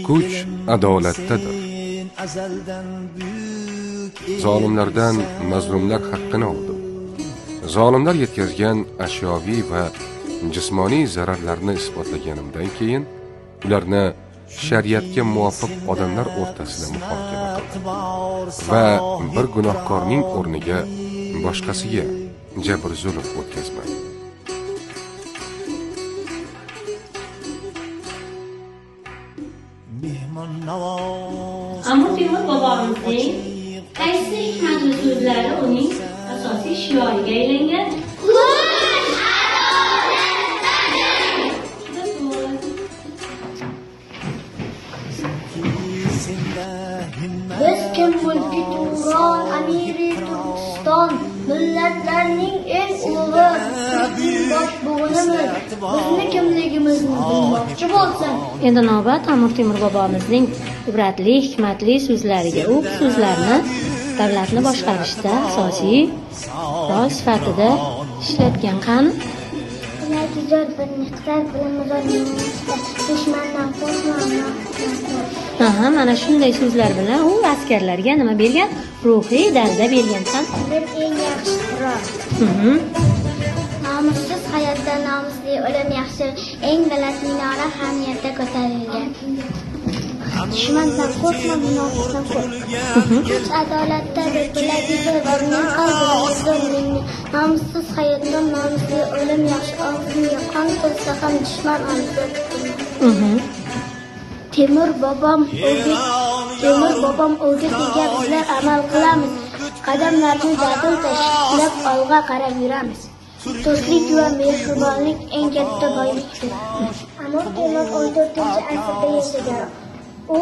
Kuch adolatdadir. Zolimlardan mazlumlar haqqini oldim. Zolimlar yetkazgan ashyoviy va jismoniy zararlarni isbotlaganimdan keyin ularni shariatga muvofiq odamlar o'rtasida muhokama qildim va bir gunohkorning o'rniga boshqasiga jabr zulm o'tkazmadim. Amir Temur bobomizning qaysi hikmatli so'zlari uning asosiy shioriga aylangan? Biz kim mulki Turon, amiri Turkiston, millatlarning eng ulug'i boshbug'unimiz. Bizni kimligimizni bilmoqchi bo'lsin. Endi navbat Amir Temur bobomizning ibratli, hikmatli so'zlariga. U so'zlarni davlatni boshqarishda asosiy rol sifatida ishlatgan. Qani? Natijada bir miqdor bilimizning dushmandan qo'rqmayman. Mana shunday so'zlar bilan u askarlarga nima bergan? Ruhiy dalda bergan. Men eng yaxshi qurol. Nomussiz hayotdan nomusli o'lim yaxshi. Eng baland minora hamiyatda ko'tarilgan. Dushmandan qo'rqma, munofiqdan qo'rq. Kuch adolatda bo'ladigan o'rnin qalbimizda nomussiz hayotdan nomusli o'lim yaxshi. Og'zimga qon to'lsa ham dushman oldi. Temur bobom o'rgatiga bizlar amal qilamiz. Qadamlarni dadil tashlab olg'a qarab yuramiz. Do'stlik va mehribonlik eng katta boylikdir. Amir Temur 14-asrda yashagan. U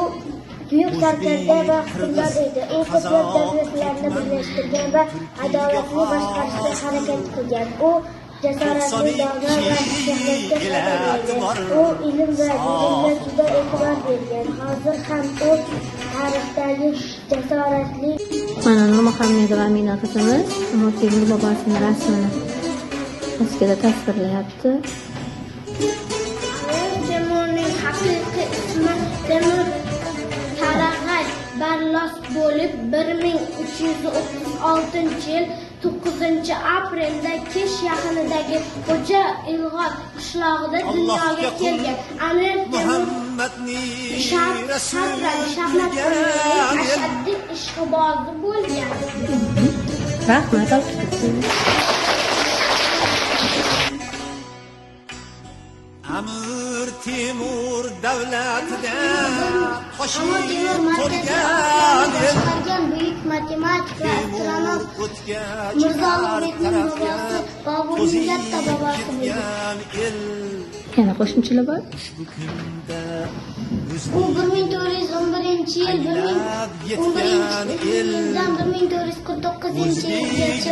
buyuk sarkarda va hukmdor edi. U ko'plab davlatlarni birlashtirgan va adolatli boshqarishga harakat qilgan. U jasoratli dono va shaxsiyatga sabr. U ilm va bilimga juda e'tibor bergan. Hozir ham u tarixdagi jasoratli. Mana Nur Muhammedova Amina qizimiz Amir Temur bobosining rasmini askada tasvirlayapti. Amir Temurning haqiqiy ismi Temur Tarag'ay Barlos bo'lib 1336-yil 9-aprelda Kish yaqinidagi Xo'ja Ilg'or qishlog'ida dunyoga kelgan. Amir Temur shaxmat ashaddiy ishqibozi bo'lgan. Rahmat. Amir Temur davlatida qo'shib turgan buyuk matematik va astronom Mirzo Ulug'bekning bobosi Boburning katta bobosi bo'lgan. Yana qo'shimchalar bor. U 1411-yildan 1449-yilgacha